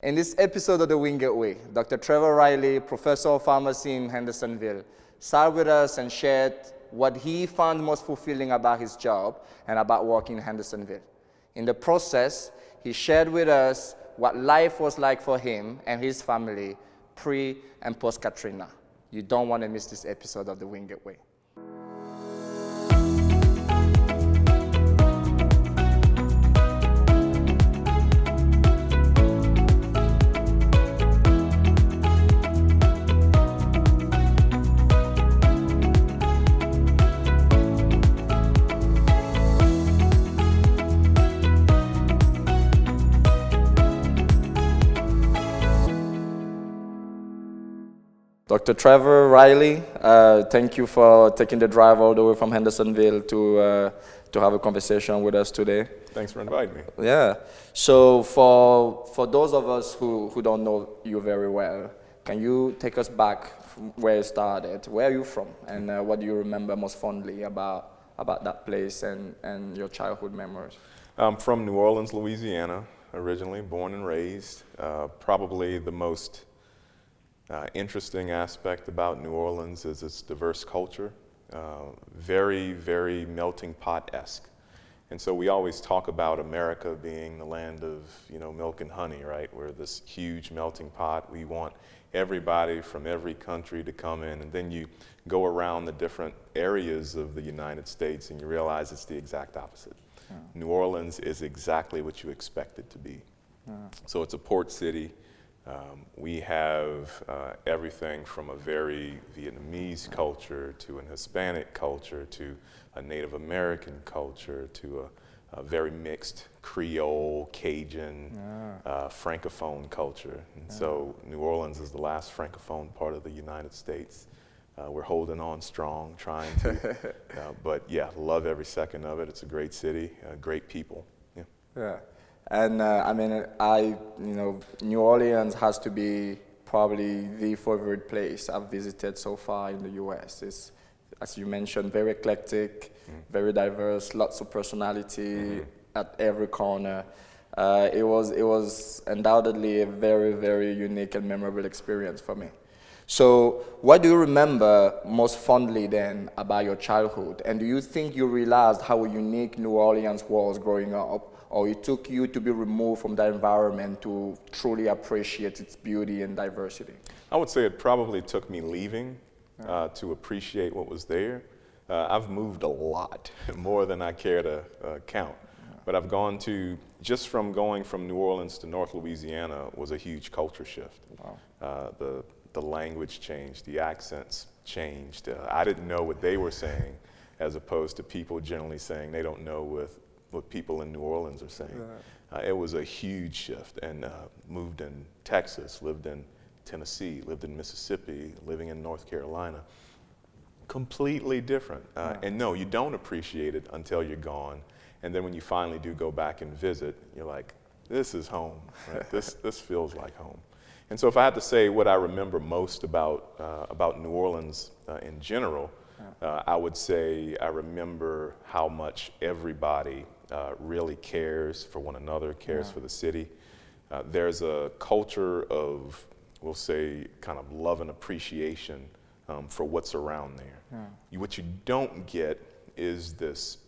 In this episode of the Wingate Way, Dr. Trevor Riley, professor of pharmacy in Hendersonville, sat with us and shared what he found most fulfilling about his job and about working in Hendersonville. In the process, he shared with us what life was like for him and his family pre and post Katrina. You don't want to miss this episode of the Wingate Way. Dr. Trevor Riley, thank you for taking the drive all the way from Hendersonville to have a conversation with us today. Thanks for inviting me. Yeah. So for those of us who don't know you very well, can you take us back from where you started? Where are you from? And what do you remember most fondly about that place and your childhood memories? I'm from New Orleans, Louisiana, originally, born and raised. Probably the most interesting aspect about New Orleans is its diverse culture, very, very melting pot-esque. And so we always talk about America being the land of, milk and honey, right? We're this huge melting pot. We want everybody from every country to come in, and then you go around the different areas of the United States and you realize it's the exact opposite. Yeah. New Orleans is exactly what you expect it to be. Yeah. So it's a port city. We have everything from a very Vietnamese culture to an Hispanic culture to a Native American culture to a very mixed Creole, Cajun, Francophone culture. And so New Orleans is the last Francophone part of the United States. We're holding on strong, trying to, but yeah, love every second of it. It's a great city, great people. Yeah. And New Orleans has to be probably the favorite place I've visited so far in the U.S. It's, as you mentioned, very eclectic, very diverse, lots of personality at every corner. It was undoubtedly a very, very unique and memorable experience for me. So what do you remember most fondly then about your childhood? And do you think you realized how unique New Orleans was growing up, or it took you to be removed from that environment to truly appreciate its beauty and diversity? I would say it probably took me leaving to appreciate what was there. I've moved a lot, more than I care to count. But I've gone to, just from going from New Orleans to North Louisiana was a huge culture shift. Wow. The language changed, the accents changed. I didn't know what they were saying, as opposed to people generally saying they don't know what people in New Orleans are saying. Right. It was a huge shift, and moved in Texas, lived in Tennessee, lived in Mississippi, living in North Carolina. Completely different. And no, you don't appreciate it until you're gone. And then when you finally do go back and visit, you're like, this is home. Right? This feels like home. And so if I had to say what I remember most about New Orleans in general, I would say I remember how much everybody really cares for one another, cares for the city. There's a culture of, we'll say, kind of love and appreciation for what's around there. What you don't get is this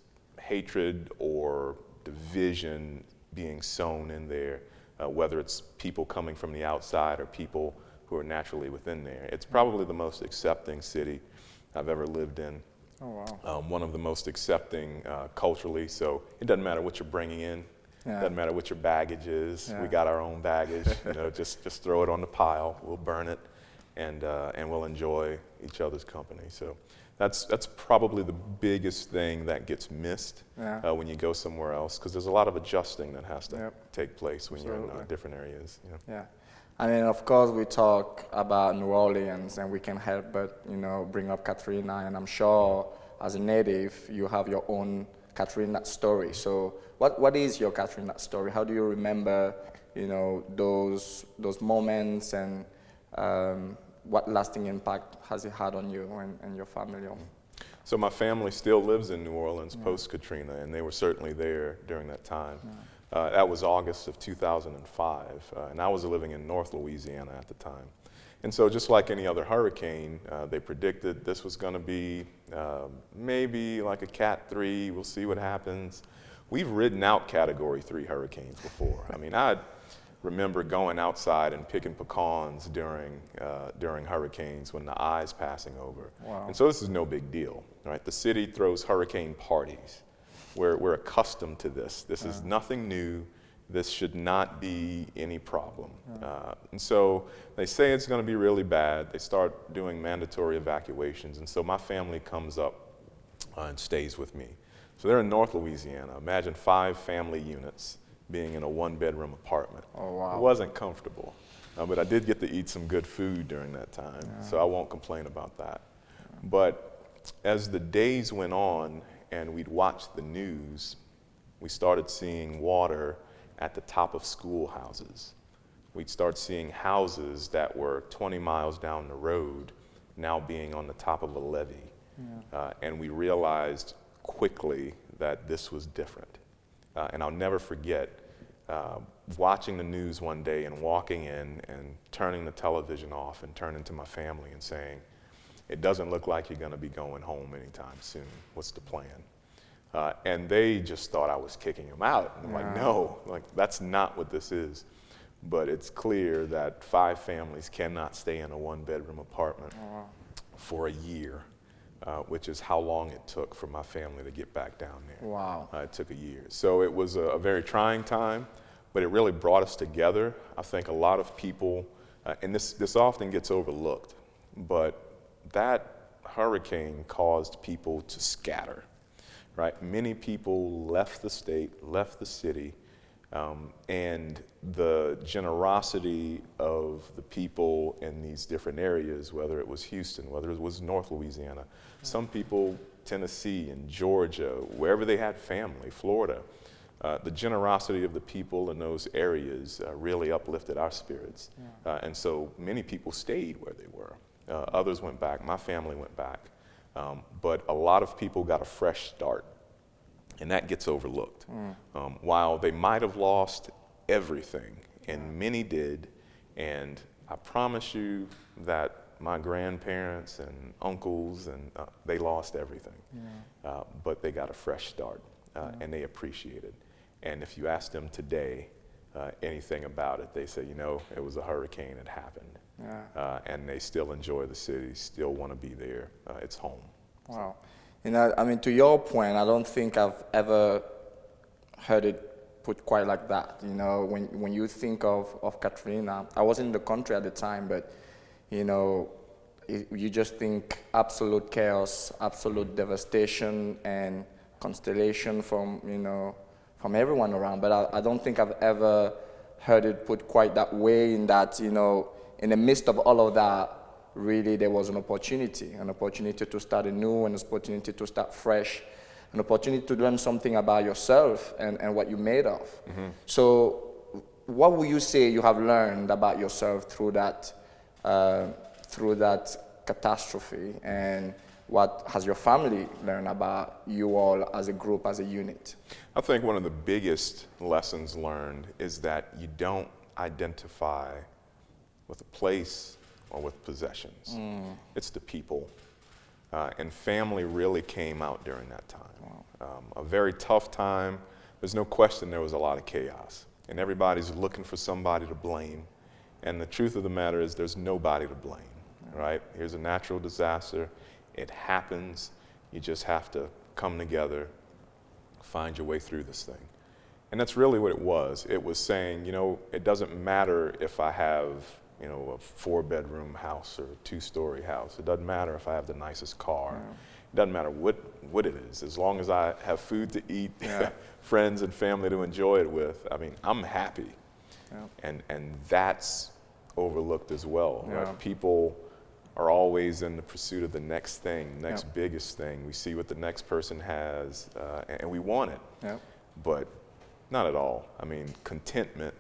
hatred or division being sown in there, whether it's people coming from the outside or people who are naturally within there. It's probably the most accepting city I've ever lived in. Oh, wow. One of the most accepting culturally, so it doesn't matter what you're bringing in, doesn't matter what your baggage is. We got our own baggage, just throw it on the pile, we'll burn it, and we'll enjoy each other's company. So that's probably the biggest thing that gets missed when you go somewhere else, because there's a lot of adjusting that has to take place when you're in different areas. Yeah. I mean, of course, we talk about New Orleans, and we can help but, bring up Katrina, and I'm sure as a native, you have your own Katrina story. So what is your Katrina story? How do you remember, those moments, and what lasting impact has it had on you and your family? So my family still lives in New Orleans post-Katrina, and they were certainly there during that time. That was August of 2005, and I was living in North Louisiana at the time. And so just like any other hurricane, they predicted this was going to be maybe like a Cat 3. We'll see what happens. We've ridden out Category 3 hurricanes before. I mean, I remember going outside and picking pecans during hurricanes when the eye's passing over. Wow. And so this is no big deal, right? The city throws hurricane parties. We're accustomed to this. This is nothing new. This should not be any problem. And so they say it's going to be really bad. They start doing mandatory evacuations. And so my family comes up and stays with me. So they're in North Louisiana. Imagine 5 family units being in a 1-bedroom apartment. Oh, wow. It wasn't comfortable. But I did get to eat some good food during that time. So I won't complain about that. But as the days went on and we'd watch the news, we started seeing water at the top of schoolhouses. We'd start seeing houses that were 20 miles down the road now being on the top of a levee. And we realized quickly that this was different. And I'll never forget watching the news one day and walking in and turning the television off and turning to my family and saying, it doesn't look like you're going to be going home anytime soon. What's the plan? And they just thought I was kicking them out. And I'm like, no, like that's not what this is. But it's clear that 5 families cannot stay in a 1-bedroom apartment for a year, which is how long it took for my family to get back down there. Wow. It took a year. So it was a very trying time, but it really brought us together. I think a lot of people, and this often gets overlooked, but that hurricane caused people to scatter. Right? Many people left the state, left the city, and the generosity of the people in these different areas, whether it was Houston, whether it was North Louisiana, some people, Tennessee and Georgia, wherever they had family, Florida, the generosity of the people in those areas really uplifted our spirits. And so many people stayed where they were. Others went back. My family went back. But a lot of people got a fresh start, and that gets overlooked. While they might have lost everything, and many did, and I promise you that my grandparents and uncles, and they lost everything, but they got a fresh start, and they appreciate it. And if you ask them today anything about it, they say, you know, it was a hurricane, it happened. And they still enjoy the city, still want to be there. It's home. Wow. You know, I mean, to your point, I don't think I've ever heard it put quite like that. You know, when you think of Katrina, I wasn't in the country at the time, but, you know, you just think absolute chaos, absolute devastation, and constellation from, you know, from everyone around. But I don't think I've ever heard it put quite that way, in that, you know, in the midst of all of that, really there was an opportunity to start anew, an opportunity to start fresh, an opportunity to learn something about yourself and what you're made of. So what would you say you have learned about yourself through that catastrophe, and what has your family learned about you all as a group, as a unit? I think one of the biggest lessons learned is that you don't identify with a place or with possessions. It's the people. And family really came out during that time. A very tough time. There's no question there was a lot of chaos. And everybody's looking for somebody to blame. And the truth of the matter is there's nobody to blame, right? Here's a natural disaster. It happens. You just have to come together, find your way through this thing. And that's really what it was. It was saying, you know, it doesn't matter if I have, you know, a 4-bedroom house or a 2-story house. It doesn't matter if I have the nicest car. It doesn't matter what it is. As long as I have food to eat, friends and family to enjoy it with, I mean, I'm happy. And that's overlooked as well. Right? People are always in the pursuit of the next thing, next biggest thing. We see what the next person has, and we want it. But not at all. I mean, contentment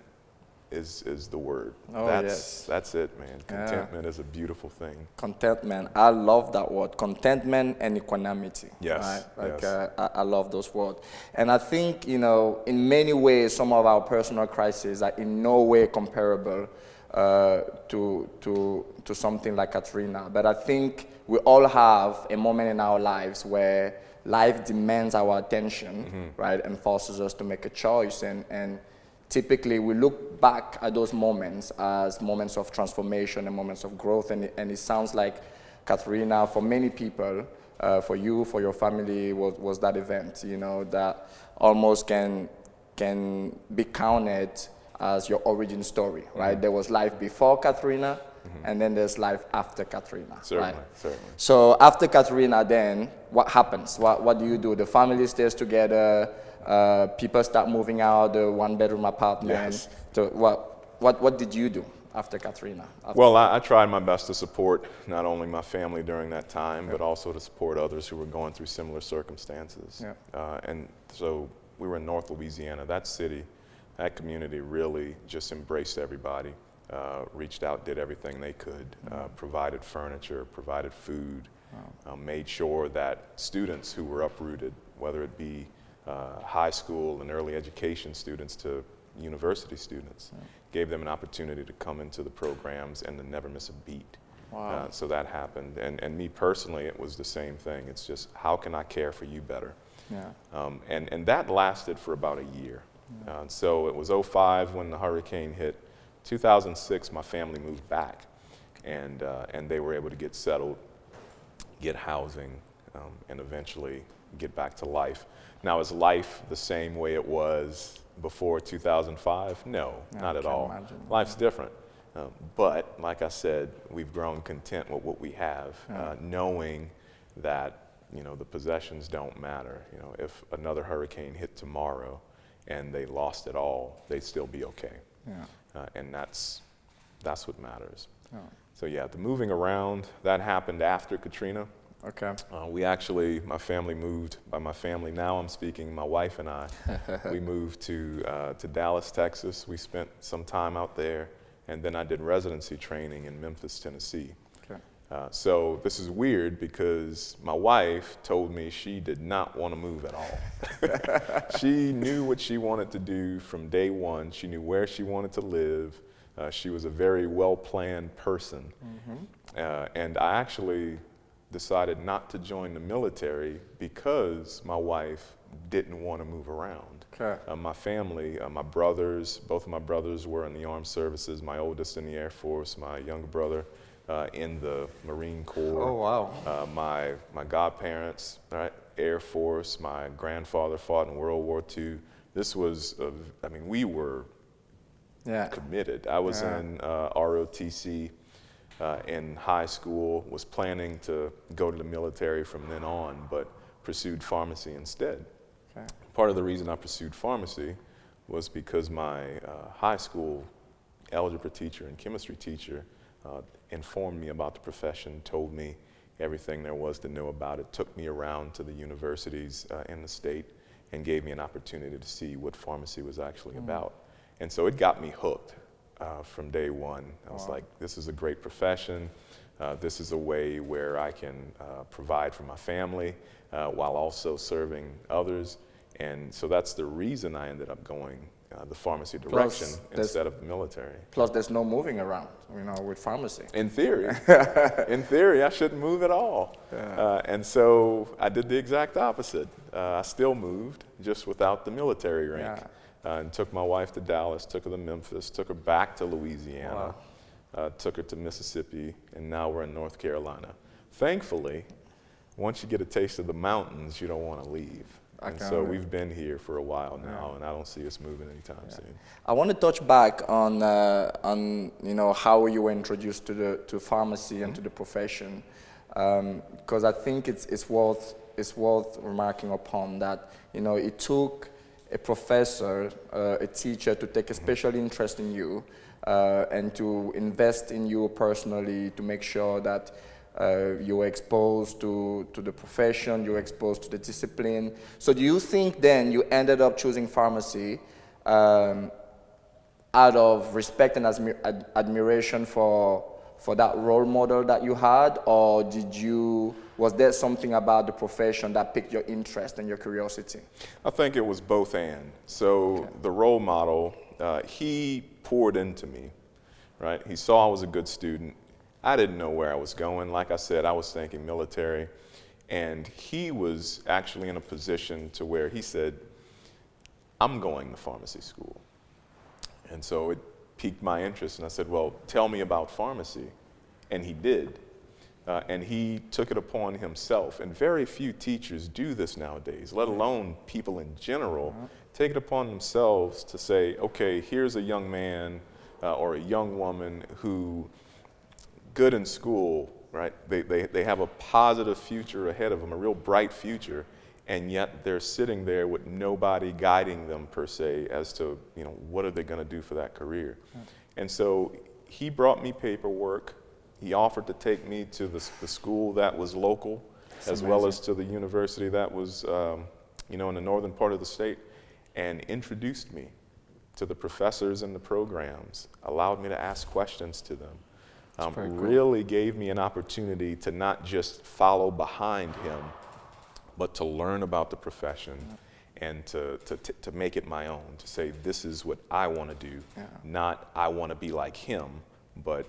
is the word. Oh, yes. That's it, man. Contentment is a beautiful thing. Contentment. I love that word. Contentment and equanimity. Yes. Right? Like, yes. I love those words. And I think, in many ways, some of our personal crises are in no way comparable to something like Katrina. But I think we all have a moment in our lives where life demands our attention, right, and forces us to make a choice. And typically, we look back at those moments as moments of transformation and moments of growth. And it sounds like Katrina, for many people, for you, for your family, was that event, that almost can be counted as your origin story, right? There was life before Katrina, and then there's life after Katrina. Certainly, right? certainly. So after Katrina, then what happens? What do you do? The family stays together. People start moving out the one-bedroom apartment. Yes. So what did you do after Katrina? Well, I tried my best to support not only my family during that time, but also to support others who were going through similar circumstances. And so we were in North Louisiana. That city, that community really just embraced everybody, reached out, did everything they could, provided furniture, provided food, made sure that students who were uprooted, whether it be high school and early education students to university students, gave them an opportunity to come into the programs and to never miss a beat. Wow. So that happened. And me personally, it was the same thing. It's just, how can I care for you better? And that lasted for about a year. So it was 2005 when the hurricane hit. 2006, my family moved back, and they were able to get settled, get housing, and eventually get back to life. Now, is life the same way it was before 2005? No, not at all. Imagine. Life's different. But like I said, we've grown content with what we have, knowing that the possessions don't matter. If another hurricane hit tomorrow and they lost it all, they'd still be okay. And that's what matters. So yeah, the moving around, that happened after Katrina. Okay. My family moved. By my family, now I'm speaking, my wife and I, we moved to Dallas, Texas. We spent some time out there, and then I did residency training in Memphis, Tennessee. Okay. So this is weird because my wife told me she did not want to move at all. She knew what she wanted to do from day one. She knew where she wanted to live. She was a very well-planned person. And I actually decided not to join the military because my wife didn't want to move around. Okay. My family, both of my brothers were in the armed services, my oldest in the Air Force, my younger brother in the Marine Corps. Oh, wow. My godparents, right, Air Force, my grandfather fought in World War II. This was, we were committed. I was in ROTC in high school, was planning to go to the military from then on, but pursued pharmacy instead. Okay. Part of the reason I pursued pharmacy was because my high school algebra teacher and chemistry teacher informed me about the profession, told me everything there was to know about it, took me around to the universities in the state, and gave me an opportunity to see what pharmacy was actually about. And so it got me hooked. From day one. I was like, this is a great profession. This is a way where I can provide for my family while also serving others. And so that's the reason I ended up going the pharmacy direction instead of the military. Plus, there's no moving around, with pharmacy. In theory. In theory, I shouldn't move at all. And so I did the exact opposite. I still moved, just without the military rank. And took my wife to Dallas, took her to Memphis, took her back to Louisiana, took her to Mississippi, and now we're in North Carolina. Thankfully, once you get a taste of the mountains, you don't want to leave. And so we've been here for a while now, and I don't see us moving anytime soon. I want to touch back on how you were introduced to pharmacy and to the profession, because I think it's worth remarking upon that it took a professor, a teacher, to take a special interest in you and to invest in you personally to make sure that you were exposed to the profession, you were exposed to the discipline. So do you think then you ended up choosing pharmacy out of respect and admiration for that role model that you had, or was there something about the profession that piqued your interest and your curiosity? I think it was both and. So the role model, he poured into me, right? He saw I was a good student. I didn't know where I was going. Like I said, I was thinking military. And he was actually in a position to where he said, I'm going to pharmacy school. And so it piqued my interest, and I said, well, tell me about pharmacy. And he did. And he took it upon himself. And very few teachers do this nowadays, let alone people in general, take it upon themselves to say, okay, here's a young man or a young woman who, good in school, right? They have a positive future ahead of them, a real bright future, and yet they're sitting there with nobody guiding them per se as to, what are they going to do for that career? And so he brought me paperwork. He offered to take me to the school that was local, as well as to the university that was, in the northern part of the state, and introduced me to the professors and the programs, allowed me to ask questions to them. Really gave me an opportunity to not just follow behind him, but to learn about the profession and to make it my own, to say this is what I want to do, not I want to be like him, but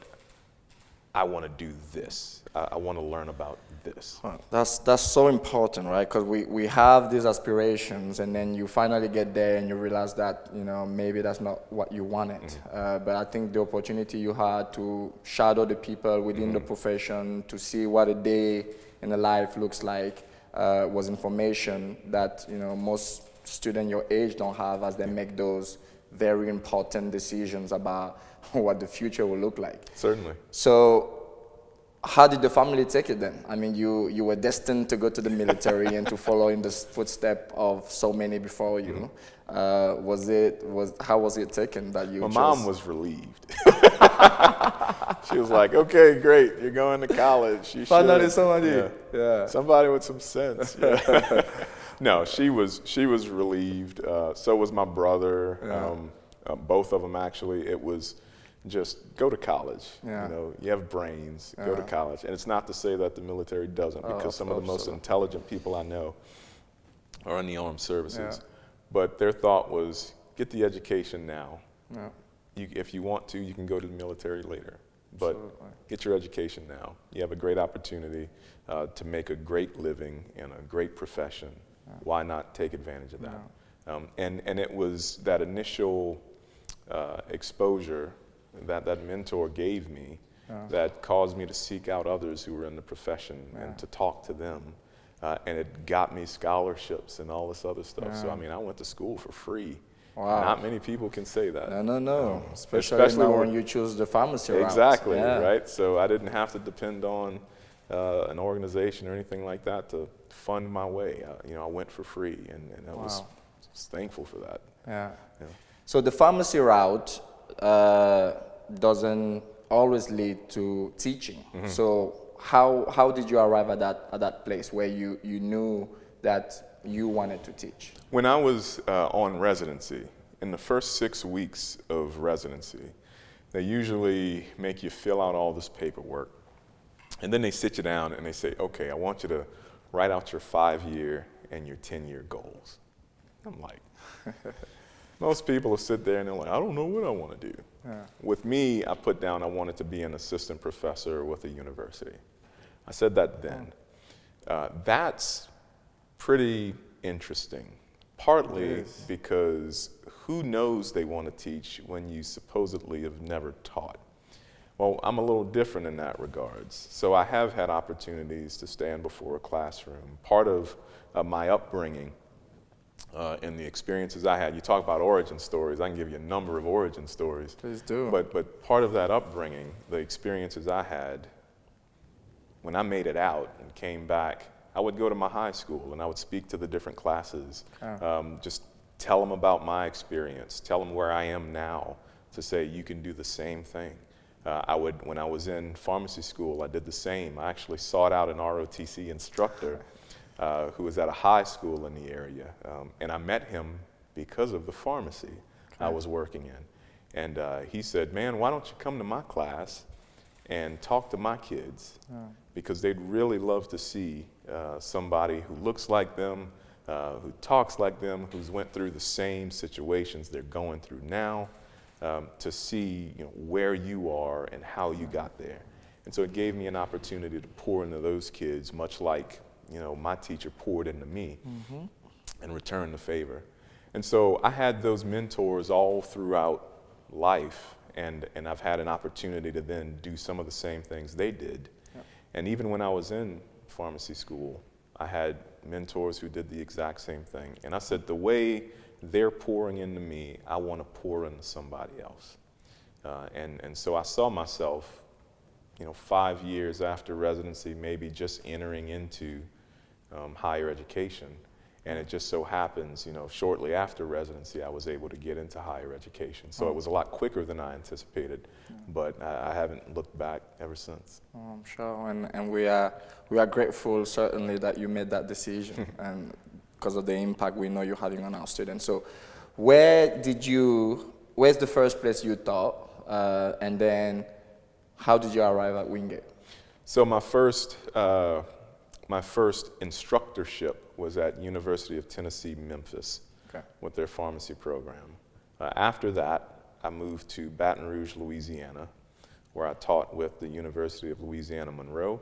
I want to do this. I want to learn about this. That's so important, right? Because we have these aspirations, and then you finally get there and you realize that, maybe that's not what you wanted. But I think the opportunity you had to shadow the people within the profession, to see what a day in a life looks like, was information that, most students your age don't have as they make those very important decisions about what the future will look like. Certainly. So how did the family take it then? I mean, you were destined to go to the military and to follow in the footsteps of so many before you. How was it taken that you My chose? mom was relieved. She was like, okay, great, you're going to college. You Finally should. somebody. Yeah. Somebody with some sense. Yeah. No, she was relieved. So was my brother. Yeah. Both of them actually. It was just go to college. Yeah. You have brains. Go to college. And it's not to say that the military doesn't, because some of the most intelligent people I know are in the armed services. Yeah. But their thought was, get the education now. Yeah. If you want to, you can go to the military later. But get your education now. You have a great opportunity to make a great living in a great profession. Yeah. Why not take advantage of that? Yeah. And it was that initial exposure that mentor gave me that caused me to seek out others who were in the profession and to talk to them. And it got me scholarships and all this other stuff. So, I went to school for free. Wow. Not many people can say that. No. Especially now when you choose the pharmacy route. Exactly, right? So I didn't have to depend on an organization or anything like that to fund my way. I went for free, and I was thankful for that. Yeah. So the pharmacy route doesn't always lead to teaching. So how did you arrive at that place where you knew that you wanted to teach? When I was on residency, in the first 6 weeks of residency, they usually make you fill out all this paperwork. And then they sit you down and they say, okay, I want you to write out your 5-year and your 10-year goals. I'm like, most people will sit there and they're like, I don't know what I want to do. Yeah. With me, I put down I wanted to be an assistant professor with a university. I said that then. That's pretty interesting, partly because who knows they want to teach when you supposedly have never taught? Well, I'm a little different in that regards. So I have had opportunities to stand before a classroom. Part of my upbringing and the experiences I had, you talk about origin stories, I can give you a number of origin stories. Please do. But part of that upbringing, the experiences I had, when I made it out and came back, I would go to my high school and I would speak to the different classes, just tell them about my experience, tell them where I am now, to say you can do the same thing. When I was in pharmacy school, I did the same. I actually sought out an ROTC instructor who was at a high school in the area, and I met him because of the pharmacy I was working in. And he said, man, why don't you come to my class and talk to my kids? Because they'd really love to see somebody who looks like them, who talks like them, who's went through the same situations they're going through now, to see where you are and how you got there. And so it gave me an opportunity to pour into those kids, much like my teacher poured into me, and return the favor. And so I had those mentors all throughout life, and I've had an opportunity to then do some of the same things they did. Yep. And even when I was in pharmacy school, I had mentors who did the exact same thing. And I said, the way they're pouring into me, I want to pour into somebody else. And so I saw myself, 5 years after residency, maybe just entering into higher education. And it just so happens, shortly after residency, I was able to get into higher education. So it was a lot quicker than I anticipated, but I haven't looked back ever since. Oh, I'm sure, and we are grateful certainly that you made that decision, and because of the impact we know you're having on our students. So, where's the first place you taught, and then how did you arrive at Wingate? So my first instructorship was at University of Tennessee, Memphis, with their pharmacy program. After that, I moved to Baton Rouge, Louisiana, where I taught with the University of Louisiana Monroe,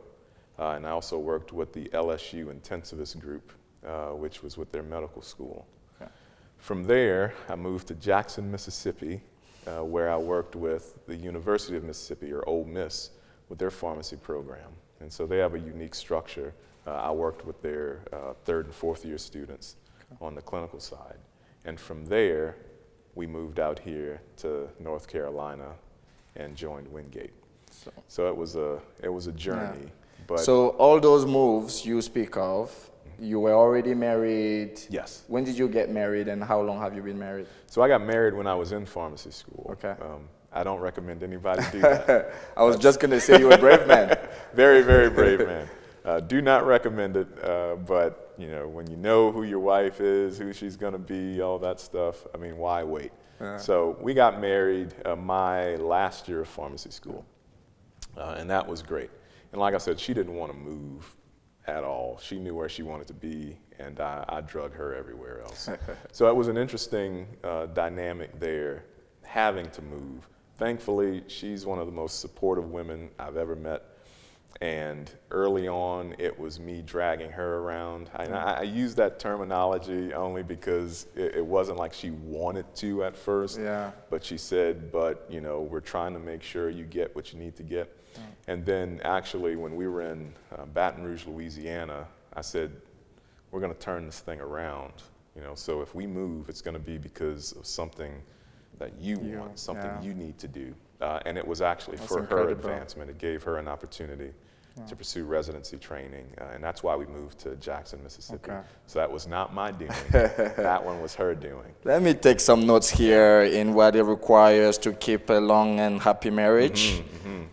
and I also worked with the LSU intensivist group, which was with their medical school. Okay. From there, I moved to Jackson, Mississippi, where I worked with the University of Mississippi, or Ole Miss, with their pharmacy program. And so they have a unique structure. I worked with their 3rd and 4th year students on the clinical side. And from there, we moved out here to North Carolina and joined Wingate. So it was a journey. Yeah. But so all those moves you speak of, you were already married? Yes. When did you get married, and how long have you been married? So I got married when I was in pharmacy school. Okay. I don't recommend anybody do that. I was just going to say you're a brave man. Very, very brave man. Do not recommend it, but when you know who your wife is, who she's going to be, all that stuff, I mean, why wait? So we got married my last year of pharmacy school, and that was great. And like I said, she didn't want to move at all. She knew where she wanted to be, and I drug her everywhere else. So it was an interesting dynamic there, having to move. Thankfully, she's one of the most supportive women I've ever met. And early on, it was me dragging her around. I use that terminology only because it wasn't like she wanted to at first. Yeah. But she said, we're trying to make sure you get what you need to get. Yeah. And then actually, when we were in Baton Rouge, Louisiana, I said, we're going to turn this thing around. So if we move, it's going to be because of something that you want, something you need to do. And it was actually for her advancement. It gave her an opportunity to pursue residency training, and that's why we moved to Jackson, Mississippi. Okay. So that was not my doing. That one was her doing. Let me take some notes here in what it requires to keep a long and happy marriage.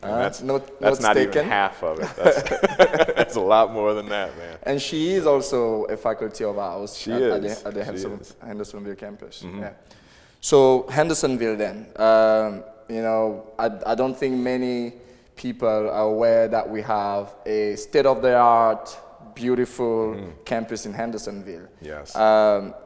That's not even half of it. That's a lot more than that, man. And she is also a faculty of ours at the Hendersonville campus. Yeah. So Hendersonville then, I don't think many people are aware that we have a state-of-the-art, beautiful campus in Hendersonville. Yes.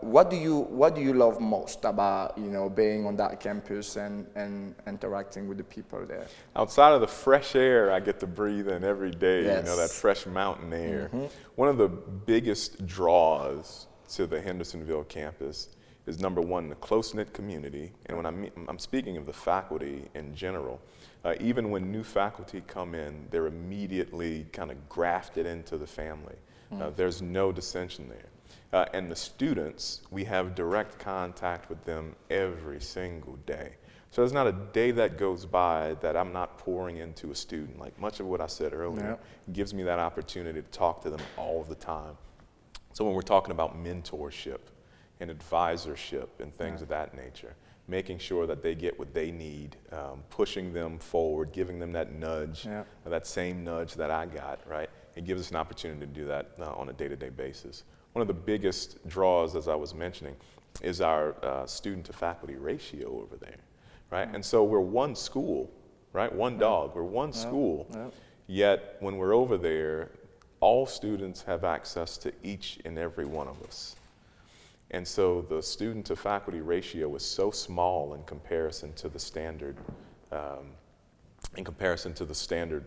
What do you love most about being on that campus and interacting with the people there? Outside of the fresh air I get to breathe in every day, yes. That fresh mountain air. One of the biggest draws to the Hendersonville campus is, number one, the close-knit community. And when I'm speaking of the faculty in general, even when new faculty come in, they're immediately kind of grafted into the family. There's no dissension there. And the students, we have direct contact with them every single day. So there's not a day that goes by that I'm not pouring into a student. Like much of what I said earlier gives me that opportunity to talk to them all the time. So when we're talking about mentorship and advisorship and things of that nature, making sure that they get what they need, pushing them forward, giving them that nudge, that same nudge that I got, right? It gives us an opportunity to do that on a day-to-day basis. One of the biggest draws, as I was mentioning, is our student-to-faculty ratio over there, right? And so we're one school, right? One dog, we're one school. Yet when we're over there, all students have access to each and every one of us. And so the student to faculty ratio is so small in comparison to the standard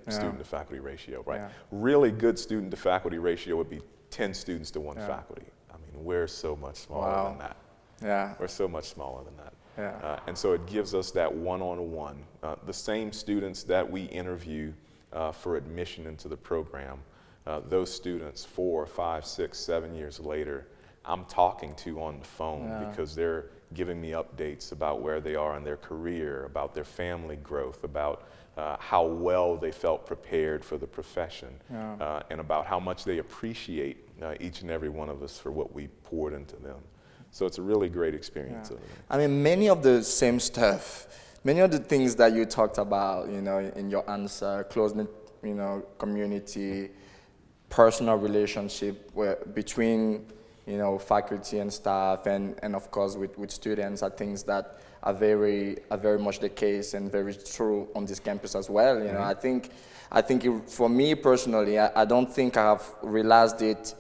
student to faculty ratio, right? Really good student to faculty ratio would be 10 students to one faculty. I mean, we're so much smaller than that. We're so much smaller than that. And so it gives us that one-on-one. The same students that we interview for admission into the program, those students 4, 5, 6, 7 years later, I'm talking to on the phone because they're giving me updates about where they are in their career, about their family growth, about how well they felt prepared for the profession, and about how much they appreciate each and every one of us for what we poured into them. So it's a really great experience over there. I mean, many of the same stuff, many of the things that you talked about, you know, in your answer, close-knit, you know, community, personal relationship between, you know, faculty and staff, and of course with students, are things that are very much the case and very true on this campus as well. You know, I think for me personally, I don't think I have realized it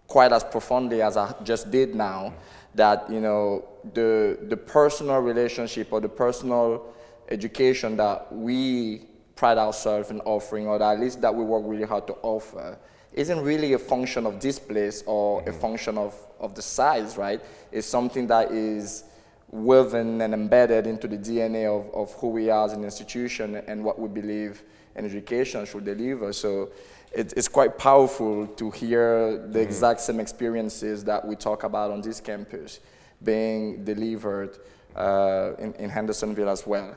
quite as profoundly as I just did now, that, you know, the personal relationship or the personal education that we pride ourselves in offering, or at least that we work really hard to offer, isn't really a function of this place or a function of the size, right? It's something that is woven and embedded into the DNA of who we are as an institution and what we believe an education should deliver. So it's quite powerful to hear the exact same experiences that we talk about on this campus being delivered in Hendersonville as well.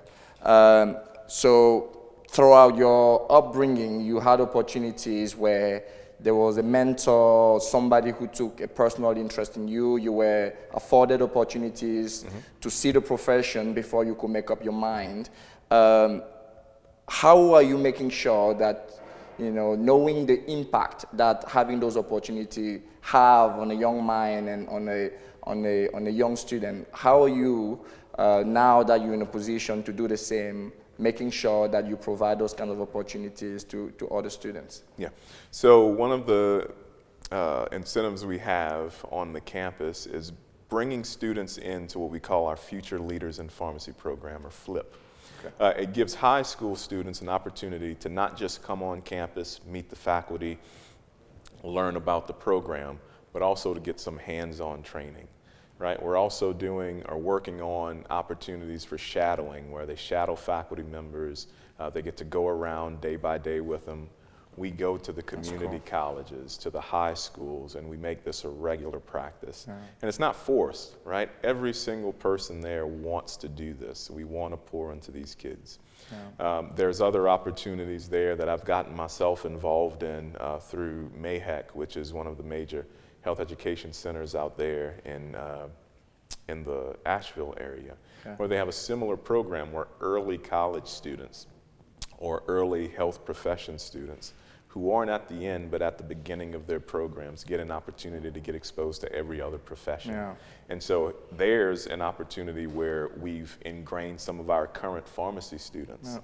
So throughout your upbringing, you had opportunities where there was a mentor, somebody who took a personal interest in you. You were afforded opportunities to see the profession before you could make up your mind. How are you making sure that, you know, knowing the impact that having those opportunities have on a young mind and on a young student, how are you, now that you're in a position to do the same, making sure that you provide those kind of opportunities to other students? Yeah. So one of the incentives we have on the campus is bringing students into what we call our Future Leaders in Pharmacy program, or FLIP. Okay. It gives high school students an opportunity to not just come on campus, meet the faculty, learn about the program, but also to get some hands-on training. Right? We're also working on opportunities for shadowing, where they shadow faculty members. They get to go around day by day with them. We go to the community colleges, to the high schools, and we make this a regular practice. And it's not forced, right? Every single person there wants to do this. We want to pour into these kids. There's other opportunities there that I've gotten myself involved in through MAHEC, which is one of the major health education centers out there in the Asheville area, where they have a similar program where early college students or early health profession students who aren't at the end but at the beginning of their programs get an opportunity to get exposed to every other profession. And so there's an opportunity where we've ingrained some of our current pharmacy students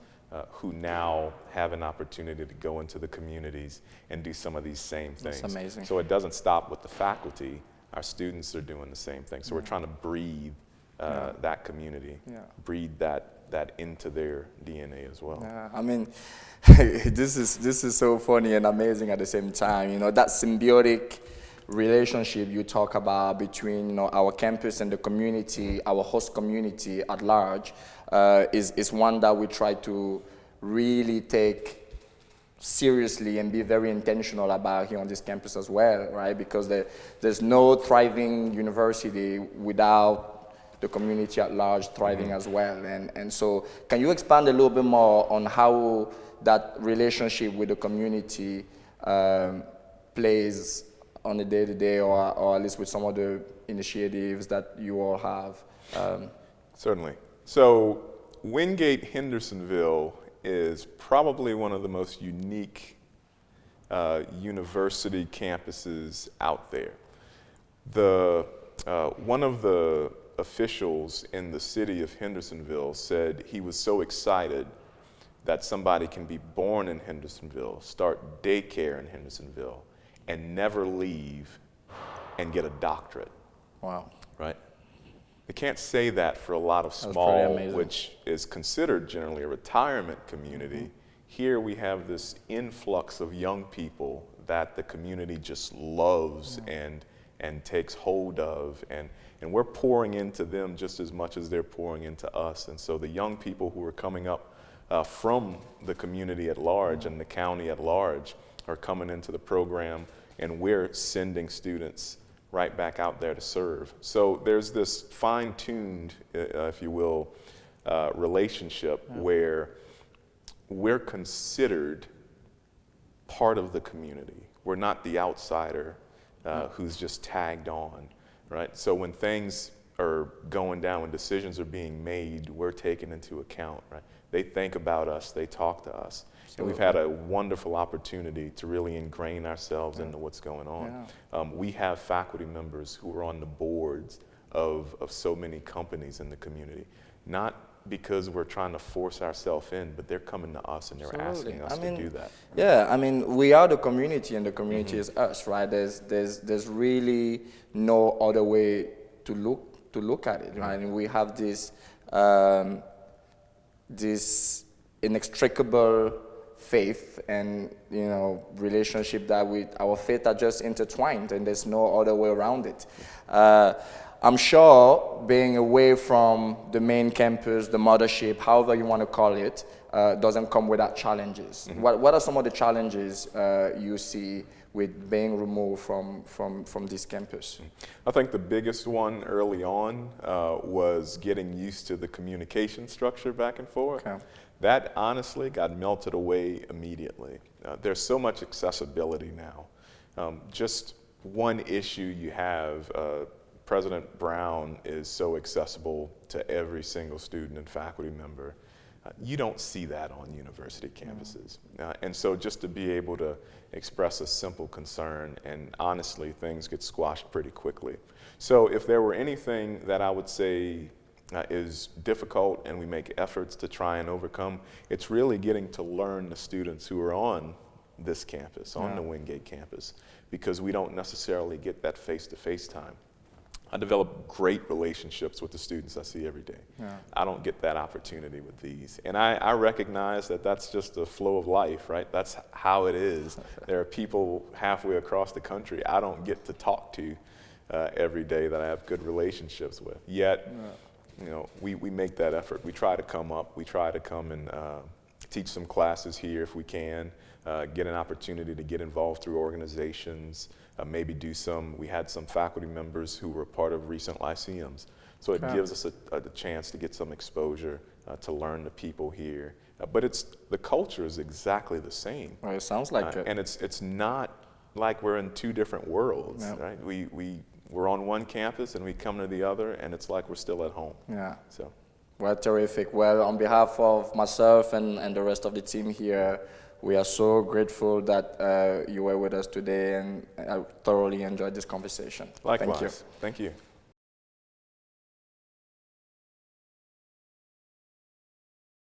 who now have an opportunity to go into the communities and do some of these same things. That's amazing. So it doesn't stop with the faculty. Our students are doing the same thing. So we're trying to breathe that community, breathe that into their DNA as well. I mean, this is so funny and amazing at the same time. You know, that symbiotic relationship you talk about between, you know, our campus and the community, our host community at large, is one that we try to really take seriously and be very intentional about here on this campus as well, right? Because there's no thriving university without the community at large thriving as well. And so can you expand a little bit more on how that relationship with the community plays on a day-to-day, or at least with some of the initiatives that you all have? Certainly. So Wingate Hendersonville is probably one of the most unique university campuses out there. One of the officials in the city of Hendersonville said he was so excited that somebody can be born in Hendersonville, start daycare in Hendersonville, and never leave and get a doctorate. Wow. Right? They can't say that for a lot of That's pretty small, amazing. which is considered generally a retirement community. Here we have this influx of young people that the community just loves and takes hold of, and we're pouring into them just as much as they're pouring into us. And so the young people who are coming up from the community at large and the county at large are coming into the program, and we're sending students right back out there to serve. So there's this fine-tuned, if you will, relationship where we're considered part of the community. We're not the outsider who's just tagged on, right? So when things are going down, when decisions are being made, we're taken into account, right? They think about us, they talk to us. And we've had a wonderful opportunity to really ingrain ourselves into what's going on. We have faculty members who are on the boards of so many companies in the community, not because we're trying to force ourselves in, but they're coming to us and they're asking us to do that. Yeah, I mean, we are the community, and the community is us, right? There's really no other way to look at it, right? And we have this this inextricable faith and relationship that our faith are just intertwined, and there's no other way around it. I'm sure being away from the main campus, the mothership, however you want to call it, doesn't come without challenges. What are some of the challenges you see with being removed from this campus? I think the biggest one early on was getting used to the communication structure back and forth. Okay. That honestly got melted away immediately. There's so much accessibility now. Just one issue you have, President Brown is so accessible to every single student and faculty member. You don't see that on university campuses. And so just to be able to express a simple concern, and honestly, things get squashed pretty quickly. So if there were anything that I would say is difficult and we make efforts to try and overcome, it's really getting to learn the students who are on this campus, on the Wingate campus, because we don't necessarily get that face-to-face time. I develop great relationships with the students I see every day. I don't get that opportunity with these. And I recognize that that's just the flow of life, right? That's how it is. There are people halfway across the country I don't get to talk to every day that I have good relationships with. Yet, we make that effort. We try to come up. We try to come and teach some classes here if we can, get an opportunity to get involved through organizations, maybe we had some faculty members who were part of recent lyceums. So it gives us a chance to get some exposure, to learn the people here. But the culture is exactly the same. Well, it sounds like it. And it's not like we're in two different worlds, right? We're on one campus and we come to the other, and it's like we're still at home. Yeah. So. Well, terrific. Well, on behalf of myself and the rest of the team here, we are so grateful that you were with us today, and I thoroughly enjoyed this conversation. Likewise. Thank you. Thank you.